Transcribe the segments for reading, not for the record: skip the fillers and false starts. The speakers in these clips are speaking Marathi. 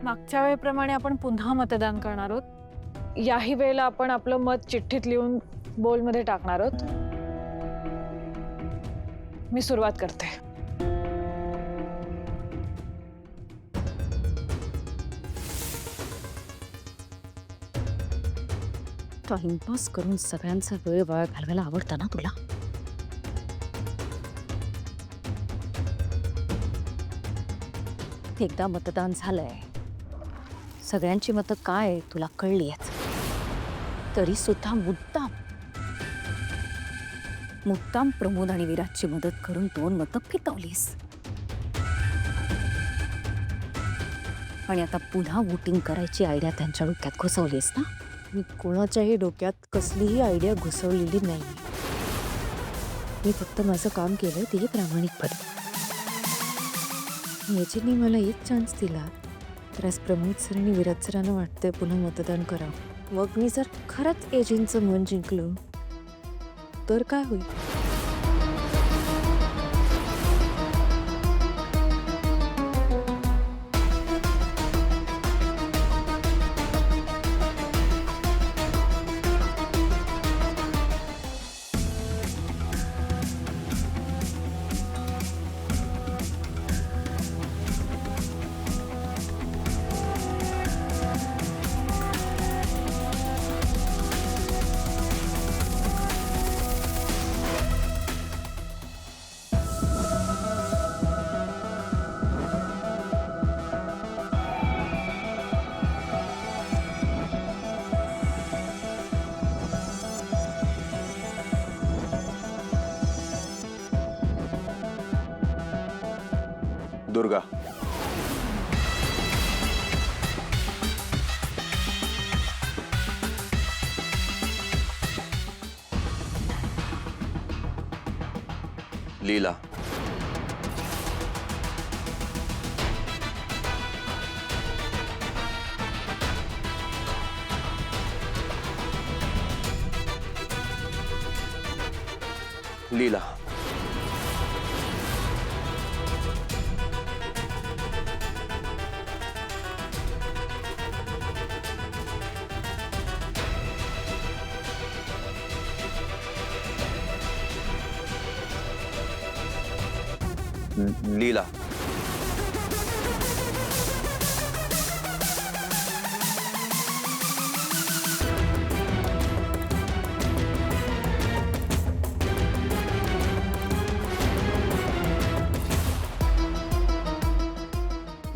मागच्या वेळेप्रमाणे आपण पुन्हा मतदान करणार आहोत। याही वेळेला आपण आपलं मत चिठ्ठीत लिहून बोलमध्ये टाकणार आहोत। मी सुरुवात करते। टाइमपास करून सगळ्यांचा वेळ वाया घालवायला आवडतं ना तुला? एकदा मतदान झालंय, सगळ्यांची मतं काय आहे तुला कळली आहेत, तरी सुद्धा मुद्दाम मुद्दाम प्रमोद आणि विराजची मदत करून 2 मतं फितवलीस आणि आता पुन्हा वोटिंग करायची आयडिया त्यांच्या डोक्यात घुसवलीस ना? मी कोणाच्याही डोक्यात कसलीही आयडिया घुसवलेली नाही। मी फक्त माझं काम केलंय ते प्रामाणिकपणे। याच्यानी मला एक चान्स दिला तर आज प्रमोद सर आणि विराज सरांना वाटतंय पुन्हा मतदान करावं। मग मी जर खरंच एजंटचं मन जिंकलं तर काय होईल? दुर्गा, लीला, लीला, लीला,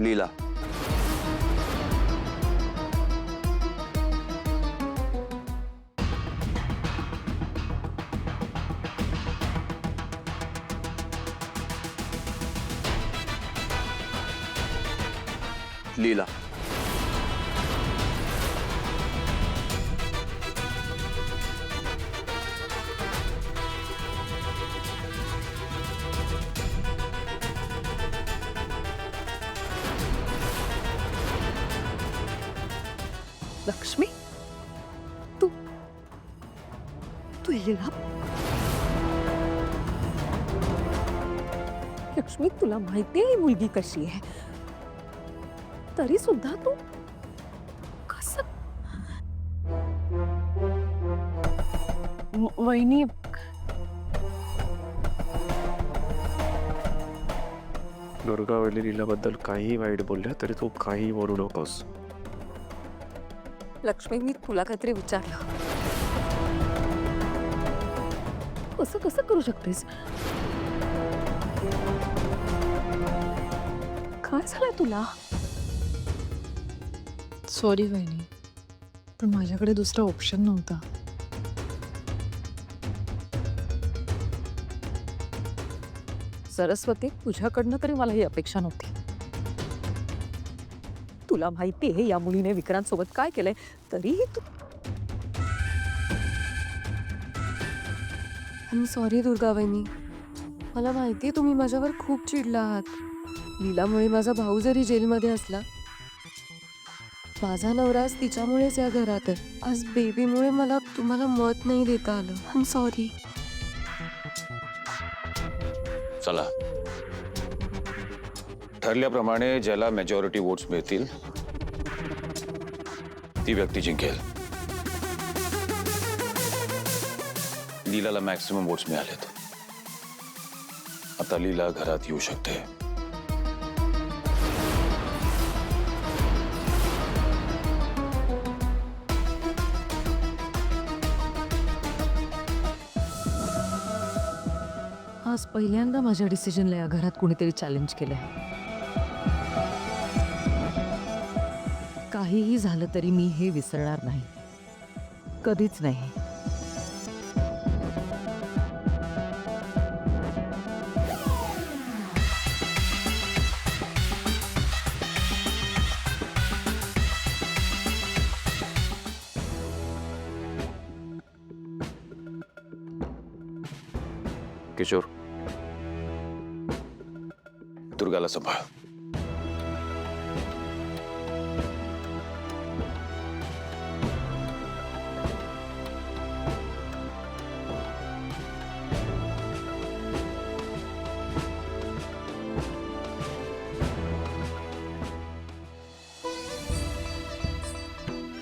लीला, लीला, लक्ष्मी, तू तू लीला? लक्ष्मी, तुला माहितीये ही मुलगी कशी आहे, तरी सुद्धा तू कसं? वहिनी, दुर्गा वैली लीलाबद्दल काहीही वाईट बोलल्या तरी तू काहीही बोलू नकोस। लक्ष्मी, मी तुला काहीतरी विचारलं, असं कसं करू शकतेस? काय झालंय तुला? सॉरी वहिनी, पण माझ्याकडे दुसरा ऑप्शन नव्हता। सरस्वती, तुझ्याकडनं तरी मला ही अपेक्षा नव्हती। तुला माहिती आहे या मुलीने विक्रांतसोबत काय केलंय, तरीही तू सॉरी दुर्गा वहिनी, मला माहिती आहे तुम्ही माझ्यावर खूप चिडला आहात। लीलामुळे माझा भाऊ जरी जेलमध्ये असला, माझा नवरा आज तिच्यामुळेच या घरात आहे। आज बेबीमुळे मला तुम्हाला मत नाही देता आलं। सॉरी। चला, ठरल्याप्रमाणे ज्याला मेजॉरिटी वोट्स मिळतील ती व्यक्ती जिंकेल. लीलाला मॅक्सिमम वोट्स मिळालेत. आता लीला घरात येऊ शकते. आज पहिल्यांदा माझ्या डिसिजनला या घरात कुणीतरी चॅलेंज केलंय. काहीही झालं तरी मी हे विसरणार नाही, कधीच नाही. किशोर, दुर्गाला सांभाळ.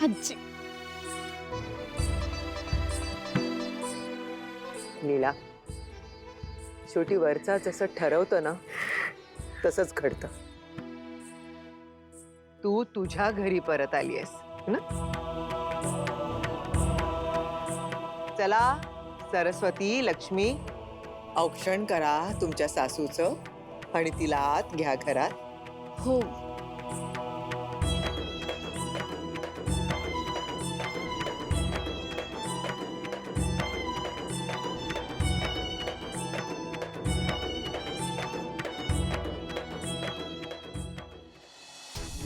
आजी, लीला, शेवटी वरचा जसं ठरवतं ना तसंच घडतं. तू तुझ्या घरी परत आली आहेस ना. चला सरस्वती, लक्ष्मी, औक्षण करा तुमच्या सासूचं आणि तिला आत घ्या घरात. हो.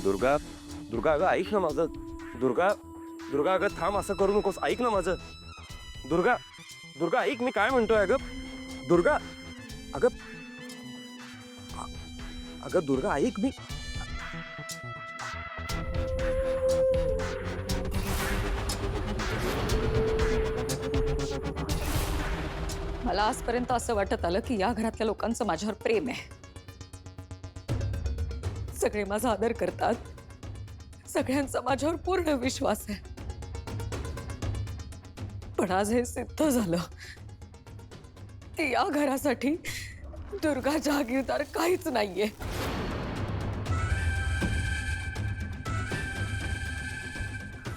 दुर्गा, दुर्गा अगं ऐक ना माझं. दुर्गा, दुर्गा अगं थांब, असं करू नकोस. ऐक ना माझं. दुर्गा, दुर्गा ऐक, मी काय म्हणतोय. अगं दुर्गा, अगं अगं दुर्गा ऐक. मी मला आजपर्यंत असं वाटत आलं की या घरातल्या लोकांचं माझ्यावर प्रेम आहे. सगळे माझा आदर करतात, सगळ्यांचा माझ्यावर पूर्ण विश्वास आहे. पण आज हे सिद्ध झालं की या घरासाठी दुर्गा जहागीरदार काहीच नाहीये.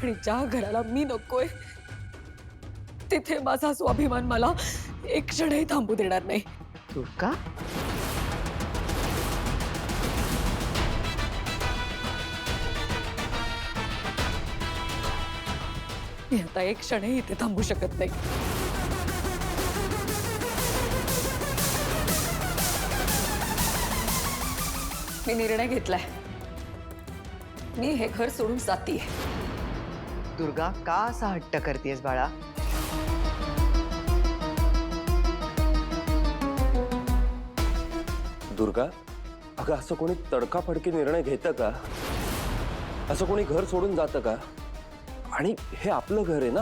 आणि ज्या घराला मी नकोय तिथे माझा स्वाभिमान मला एक क्षणही थांबू देणार नाही. दुर्गा, मी आता एक क्षणही इथे थांबू शकत नाही. मी निर्णय घेतलाय. मी हे घर सोडून जातीये. दुर्गा, का असा हट्ट करतेस बाळा? दुर्गा, अगं असं कोणी तडकाफडकी निर्णय घेतं का? असं कोणी घर सोडून जातं का? आणि हे आपलं घर आहे ना.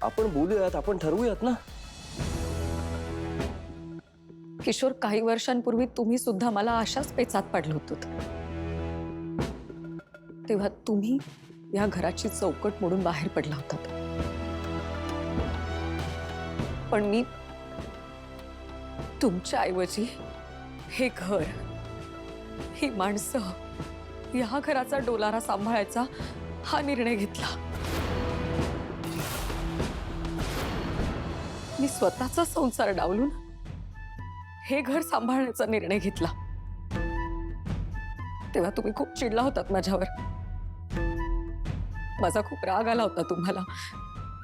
आपण बोलूयात, आपण ठरवूयात ना. किशोर, काही वर्षांपूर्वी तुम्ही सुद्धा मला अशाच पेचात पाडलं होतं. तेव्हा तुम्ही या घराची चौकट मोडून बाहेर पडला होतात. पण मी तुमच्या ऐवजी हे घर, ही माणसं, या घराचा डोलारा सांभाळायचा हा निर्णय घेतला. मी स्वतःचा संसार डावलून हे घर सांभाळण्याचा निर्णय घेतला. तेव्हा तुम्ही खूप चिडला होतात माझ्यावर. माझा खूप राग आला होता तुम्हाला,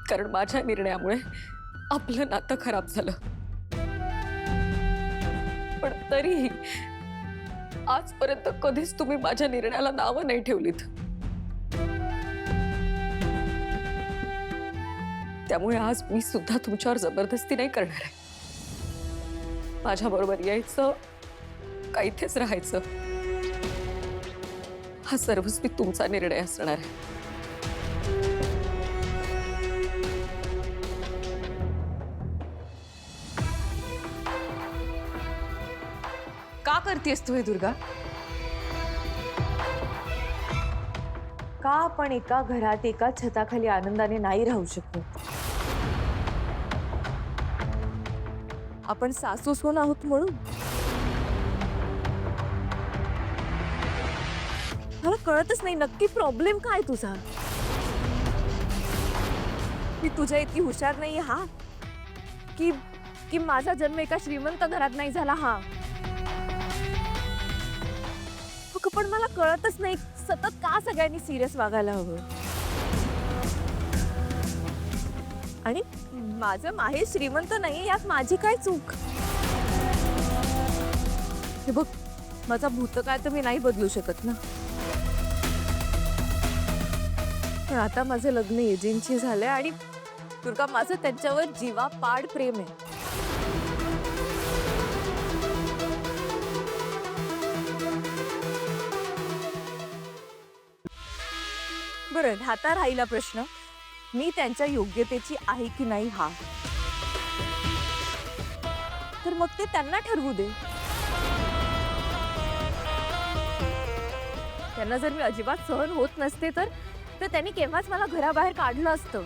कारण माझ्या निर्णयामुळे आपलं नातं खराब झालं. पण तरीही आजपर्यंत कधीच तुम्ही माझ्या निर्णयाला नावं नाही ठेवलीत. त्यामुळे आज मी सुद्धा तुमच्यावर जबरदस्ती नाही करणार आहे. माझ्या बरोबर यायचं का इथेच राहायचं हा सर्वस्वी तुमचा निर्णय असणार आहे. का करतेस तू हे दुर्गा? का आपण एका घरात एका छताखाली आनंदाने नाही राहू शकत? आपण सासू सून आहोत म्हणून? मला कळतच नाही नक्की प्रॉब्लेम काय तुझा. मी तुझ्या इतकी हुशार नाही हा की की माझा जन्म एका श्रीमंत घरात नाही झाला हा. पण मला कळतच नाही सतत का सगळ्यांनी सिरियस वागायला हवं. आणि माझं माहेर श्रीमंत नाही यात माझी काय चूक? हे बघ माझा भूतकाळ तर मी नाही बदलू शकत ना. पण आता माझं लग्न एजंटशी झालंय आणि दुर्गा माझं त्यांच्यावर जीवापाड प्रेम आहे. बरं आता राहिला प्रश्न मी त्यांच्या योग्यतेची आहे की नाही हा. तर मग ते त्यांना ठरवू दे. त्यांना जर मी अजिबात सहन होत नसते तर त्यांनी केव्हाच मला घराबाहेर काढलं असतं.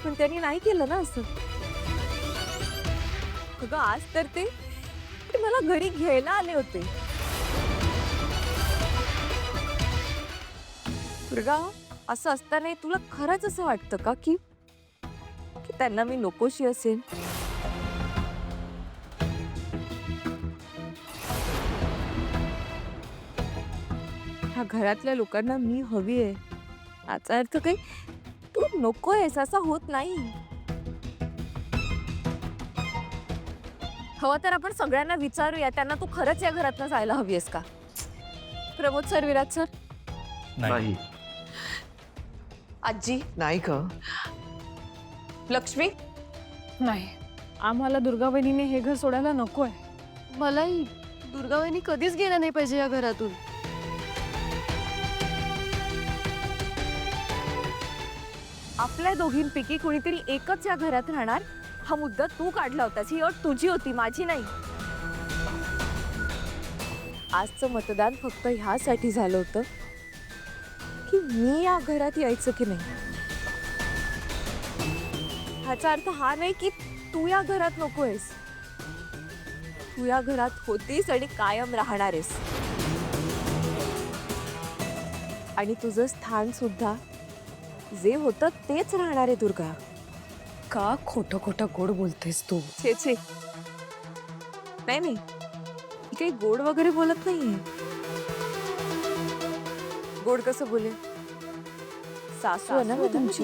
पण त्यांनी नाही केलं ना असं. अगं आज तर ते मला घरी घ्यायला आले होते. दुर्गा असं असताना तुला खरंच असं वाटतं का की त्यांना मी नकोशी असेल? ह्या घरातल्या लोकांना मी हवी आहे याचा अर्थ काही तू नको आहेस असं होत नाही. हवं तर आपण सगळ्यांना विचारूया त्यांना तू खरंच या घरातनं जायला हवी आहेस का? Pramod sir, Viraj sir. नाही. आजी, नाही ग. लक्ष्मी, नाही, आम्हाला दुर्गा वहिनीने हे घर सोडायला नको आहे. मलाही दुर्गाबाईंनी कधीच गेलं नाही पाहिजे या घरातून. आपल्या दोघींपैकी कोणीतरी एकच या घरात राहणार हा मुद्दा तू काढला होतास. ही अट तुझी होती, माझी नाही. आजचं मतदान फक्त ह्यासाठी झालं होतं की मी या घरात यायचं की नाही. ह्याचा अर्थ हा नाही की तू या घरात नकोयस. तू या घरात होतीस आणि कायम राहणार आहेस. आणि तुझं स्थान सुद्धा जे होतं तेच राहणार आहे दुर्गा. का खोटं खोटं गोड बोलतेस तू? छे छे, नाही नाही, मी काही गोड वगैरे बोलत नाहीये. गोड कसं बोले? सासू आहे ना मी तुमची.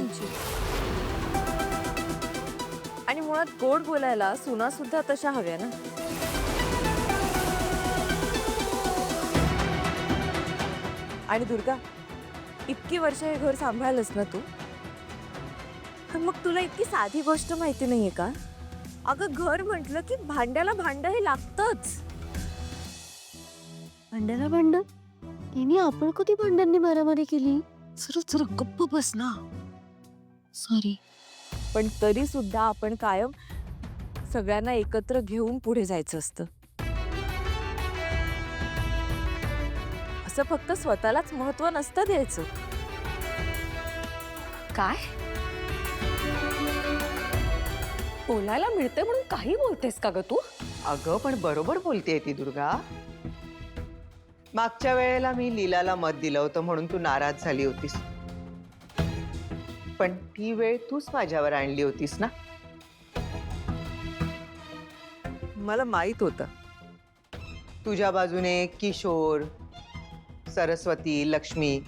आणि मुळात गोड बोलायला सुना सुद्धा तशा हव्या ना. आणि दुर्गा, इतकी वर्ष हे घर सांभाळलंस ना तू, मग तुला इतकी साधी गोष्ट माहिती नाहीये का? अगं घर म्हटलं की भांड्याला भांड हे लागतच. भांड्याला भांड? तिने आपण कधी भांड्यांनी मारामारी केली? जरा गप्प बस ना. सॉरी. पण तरी सुद्धा आपण कायम सगळ्यांना एकत्र घेऊन पुढे जायचं असतं. असं फक्त स्वतःलाच महत्व नसतं द्यायचं. काय बोलायला मिळते म्हणून काही बोलतेस का ग तू? अगं पण बरोबर बोलतेय ती दुर्गा. मागच्या वेळेला मी लीलाला मत दिलं होतं म्हणून तू नाराज झाली होतीस. पण ती वेळ तूच माझ्यावर आणली होतीस ना. मला माहित होतं तुझ्या बाजूने किशोर, सरस्वती, लक्ष्मी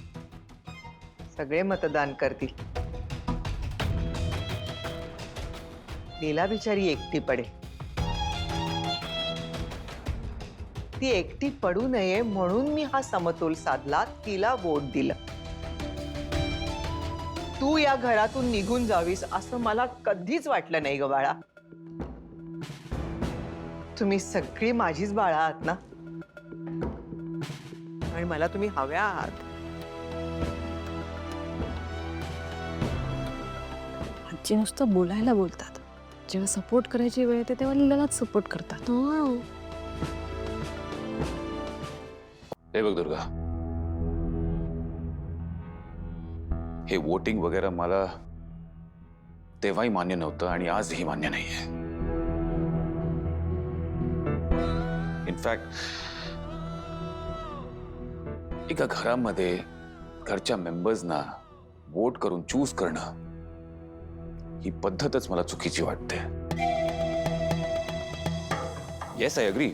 सगळे मतदान करतील. लीला बिचारी एकटी पडेल. ती एकटी पडू नये म्हणून मी हा समतोल साधला, तिला वोट दिलं. तू या घरातून निघून जावीस असं मला कधीच वाटलं नाही ग बाळा. तुम्ही सगळी माझीच बाळा आहात ना आणि मला तुम्ही हव्या आहात. आजी नुसतं बोलायला बोलतात, जेव्हा सपोर्ट करायची वेळ येते तेव्हा लीलालाच सपोर्ट करतात. हे बघ दुर्गा, हे वोटिंग वगैरे मला तेव्हाही मान्य नव्हतं आणि आजही मान्य नाहीये. इनफॅक्ट एका घरामध्ये घरच्या मेंबर्सना वोट करून चूज करणं ही पद्धतच मला चुकीची वाटते. Yes, I agree.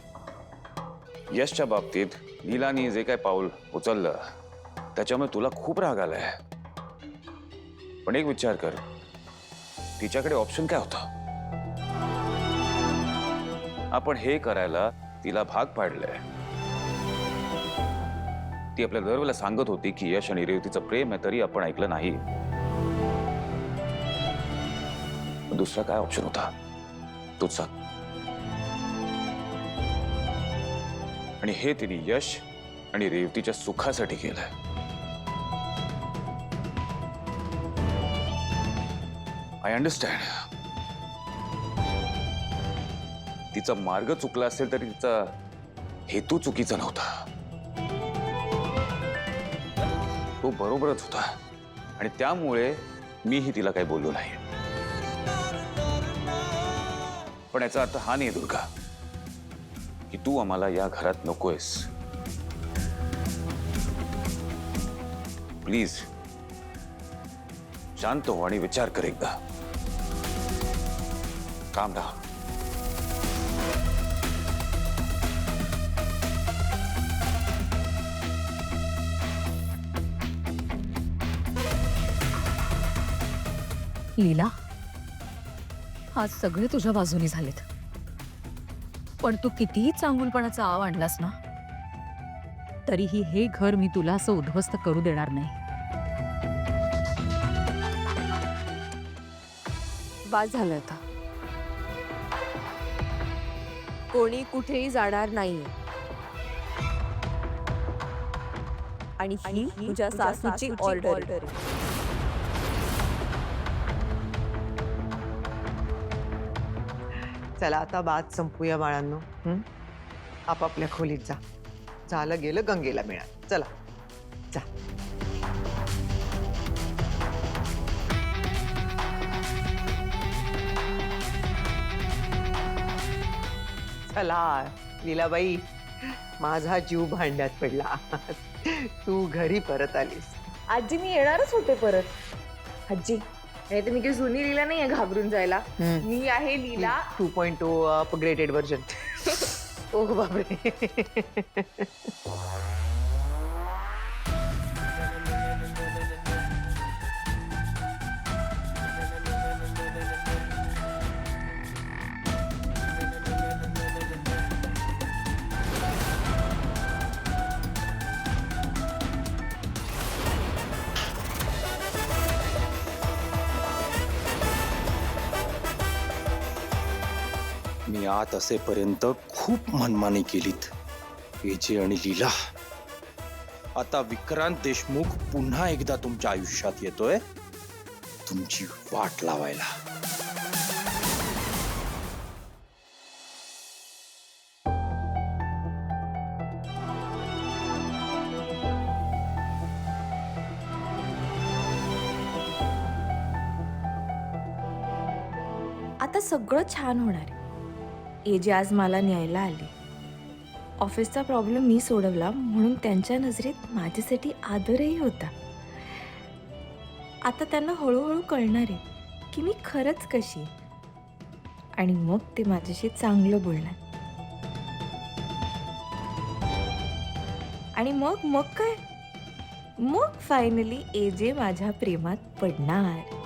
यशच्या बाबतीत लीलानी जे काय पाऊल उचललं त्याच्यामुळे तुला खूप राग आलाय. पण एक विचार कर, तिच्याकडे ऑप्शन काय होता? आपण हे करायला तिला भाग पाडलंय. ती आपल्या दरवेळेला सांगत होती की यश आणि रेवतीचं प्रेम आहे, तरी आपण ऐकलं नाही. दुसरा काय ऑप्शन होता तूच सांग. आणि हे तिने यश आणि रेवतीच्या सुखासाठी केलंय. I understand. तिचा मार्ग चुकला असेल तरी तिचा हेतू चुकीचा नव्हता. तो बरोबरच होता आणि त्यामुळे मीही तिला काही बोललो नाही. पण याचा अर्थ हा नाही दुर्गा की तू आम्हाला या घरात नकोयस. प्लीज शांत हो आणि विचार कर एकदा. काम डाऊन. लीला, आज सगळे तुझ्या बाजूनी झालेत, पण तू कितीही चांगुलपणाचा आव आणलास ना, तरीही हे घर मी तुला असं उद्ध्वस्त करू देणार नाही. बाद झालं आता. कोणी कुठेही जाणार नाहीये. आणि ही तुझ्या सासूची ऑर्डर आहे. चला आता बात संपूया बाळांनो. आपापल्या खोलीत जा. झालं गेलं गंगेला मिळा. चला जा. चला लीलाबाई, माझा जीव भांड्यात पडला. तू घरी परत आलीस. आजी मी येणारच होते परत. आजी नाही तर मी काही जुनी लीला नाहीये घाबरून जायला. मी आहे लीला 2.0 अपग्रेडेड व्हर्जन. ओ बापरे. मी आत असेपर्यंत खूप मनमानी केलीत एजे आणि लीला. आता विक्रांत देशमुख पुन्हा एकदा तुमच्या आयुष्यात येतोय तुमची वाट लावायला. आता सगळं छान होणार आहे. एजे आज मला न्यायला आले. ऑफिसचा प्रॉब्लेम मी सोडवला म्हणून त्यांच्या नजरेत माझ्यासाठी आदरही होता. आता त्यांना हळूहळू कळणार आहे की मी खरंच कशी, आणि मग ते माझ्याशी चांगलं बोलणार. आणि मग काय, मग फायनली एजे माझ्या प्रेमात पडणार.